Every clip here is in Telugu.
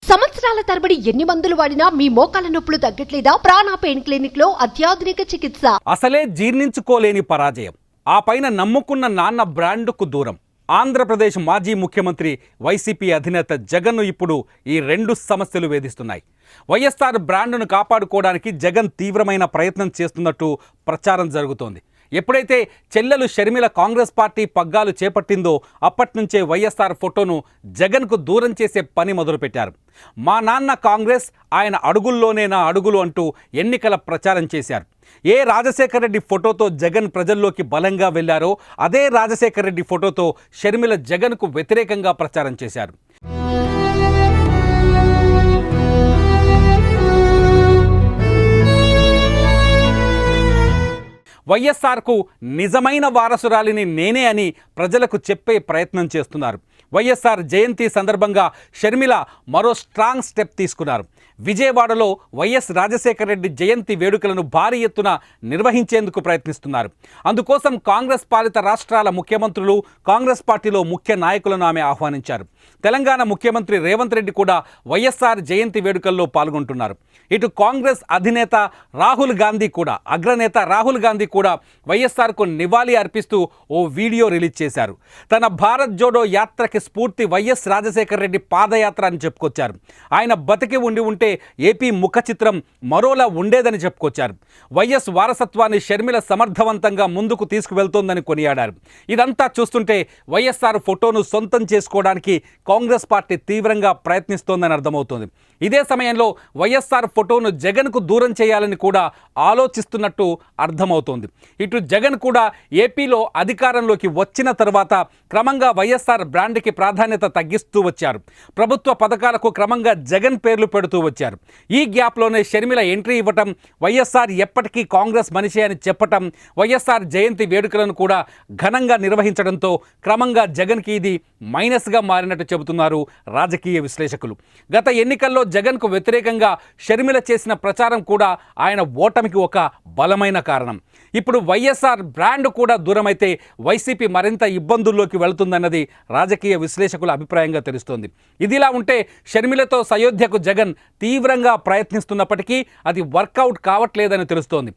సంవత్సరాల తరబడి ఎన్ని మందులు వాడినా మీ మోకాల నొప్పులు తగ్గట్లేదా? ప్రాణ పెయిన్ క్లినిక్ లో అత్యాధునిక చికిత్స. అసలే జీర్ణించుకోలేని పరాజయం, ఆ పైన నమ్ముకున్న నాన్న బ్రాండ్కు దూరం. ఆంధ్రప్రదేశ్ మాజీ ముఖ్యమంత్రి వైసీపీ అధినేత జగన్ను ఇప్పుడు ఈ రెండు సమస్యలు వేధిస్తున్నాయి. వైఎస్ఆర్ బ్రాండ్ను కాపాడుకోవడానికి జగన్ తీవ్రమైన ప్రయత్నం చేస్తున్నట్టు ప్రచారం జరుగుతోంది. ఎప్పుడైతే చెల్లెలు షర్మిల కాంగ్రెస్ పార్టీ పగ్గాలు చేపట్టిందో అప్పటి నుంచే వైఎస్ఆర్ ఫోటోను జగన్కు దూరం చేసే పని మొదలుపెట్టారు. మా నాన్న కాంగ్రెస్, ఆయన అడుగుల్లోనే నా అడుగులు అంటూ ఎన్నికల ప్రచారం చేశారు. ఏ రాజశేఖర రెడ్డి ఫోటోతో జగన్ ప్రజల్లోకి బలంగా వెళ్లారో అదే రాజశేఖర రెడ్డి ఫోటోతో షర్మిల జగన్కు వ్యతిరేకంగా ప్రచారం చేశారు. వైఎస్ఆర్కు నిజమైన వారసురాలిని నేనే అని ప్రజలకు చెప్పే ప్రయత్నం చేస్తున్నారు. వైఎస్ఆర్ జయంతి సందర్భంగా షర్మిల మరో స్ట్రాంగ్ స్టెప్ తీసుకున్నారు. విజయవాడలో వైఎస్ రాజశేఖర రెడ్డి జయంతి వేడుకలను భారీ ఎత్తున నిర్వహించేందుకు ప్రయత్నిస్తున్నారు. అందుకోసం కాంగ్రెస్ పాలిత రాష్ట్రాల ముఖ్యమంత్రులు, కాంగ్రెస్ పార్టీలో ముఖ్య నాయకులను ఆమె ఆహ్వానించారు. తెలంగాణ ముఖ్యమంత్రి రేవంత్ రెడ్డి కూడా వైఎస్ఆర్ జయంతి వేడుకల్లో పాల్గొంటున్నారు. ఇటు కాంగ్రెస్ అధినేత రాహుల్ గాంధీ కూడా, అగ్రనేత రాహుల్ గాంధీ కూడా వైఎస్ఆర్కు నివాళి అర్పిస్తూ ఓ వీడియో రిలీజ్ చేశారు. తన భారత్ జోడో యాత్రకి స్ఫూర్తి వైఎస్ రాజశేఖర రెడ్డి పాదయాత్ర అని చెప్పుకొచ్చారు. ఆయన బతికి ఉంటే ఏపీ ముఖ చిత్రం మరోలా ఉండేదని చెప్పుకొచ్చారు. వైఎస్ వారసత్వాన్ని షర్మిల సమర్థవంతంగా ముందుకు తీసుకువెళ్తోందని కొనియాడారు. ఇదంతా చూస్తుంటే వైఎస్ఆర్ ఫోటోను సొంతం చేసుకోవడానికి కాంగ్రెస్ పార్టీ తీవ్రంగా ప్రయత్నిస్తోందని అర్థమవుతోంది. ఇదే సమయంలో వైఎస్ఆర్ ఫోటోను జగన్కు దూరం చేయాలని కూడా ఆలోచిస్తున్నట్టు అర్థమవుతోంది. ఇటు జగన్ కూడా ఏపీలో అధికారంలోకి వచ్చిన తర్వాత క్రమంగా వైఎస్ఆర్ బ్రాండ్కి ప్రాధాన్యత తగ్గిస్తూ వచ్చారు. ప్రభుత్వ పథకాలకు క్రమంగా జగన్ పేర్లు పెడుతూ వచ్చారు. ఈ గ్యాప్లోనే షర్మిల ఎంట్రీ ఇవ్వటం, వైఎస్ఆర్ ఎప్పటికీ కాంగ్రెస్ మనిషి అని చెప్పటం, వైఎస్ఆర్ జయంతి వేడుకలను కూడా ఘనంగా నిర్వహించడంతో క్రమంగా జగన్కి ఇది మైనస్గా మారినట్టు చెబుతున్నారు రాజకీయ విశ్లేషకులు. గత ఎన్నికల్లో జగన్కు వ్యతిరేకంగా షర్మిల చేసిన ప్రచారం కూడా ఆయన ఓటమికి ఒక బలమైన కారణం. ఇప్పుడు వైఎస్ఆర్ బ్రాండ్ కూడా దూరమైతే వైసీపీ మరింత ఇబ్బందుల్లోకి వెళుతుందన్నది రాజకీయ విశ్లేషకుల అభిప్రాయంగా తెలుస్తోంది. ఇదిలా ఉంటే షర్మిలతో సయోధ్యకు జగన్ తీవ్రంగా ప్రయత్నిస్తున్నప్పటికీ అది వర్కౌట్ కావట్లేదని తెలుస్తోంది.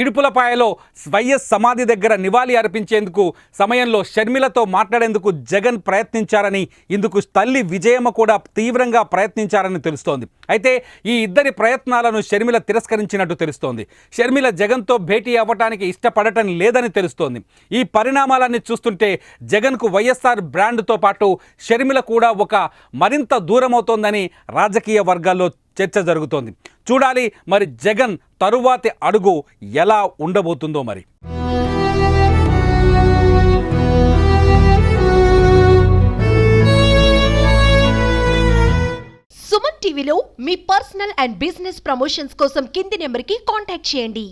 ఇడుపులపాయలో వైఎస్ సమాధి దగ్గర నివాళి అర్పించేందుకు సమయంలో షర్మిలతో మాట్లాడేందుకు జగన్ ప్రయత్నించారని, ఇందుకు తల్లి విజయమ్మ కూడా తీవ్రంగా ప్రయత్నించారని తెలుస్తోంది. అయితే ఈ ఇద్దరి ప్రయత్నాలను షర్మిల తిరస్కరించినట్టు తెలుస్తోంది. షర్మిల జగన్తో భేటీ అవ్వటానికి ఇష్టపడటం లేదని తెలుస్తోంది. ఈ పరిణామాలన్నీ చూస్తుంటే జగన్కు వైఎస్ఆర్ బ్రాండ్తో పాటు షర్మిల కూడా ఒక మరింత దూరమవుతోందని రాజకీయ వర్గాల్లో చర్చ జరుగుతోంది. చూడాలి మరి జగన్ తరువాతి అడుగు ఎలా ఉండబోతుందో. మరి సుమన్ టీవీలో మీ పర్సనల్ అండ్ బిజినెస్ ప్రమోషన్స్ కోసం కింది నెంబర్కి కాంటాక్ట్ చేయండి.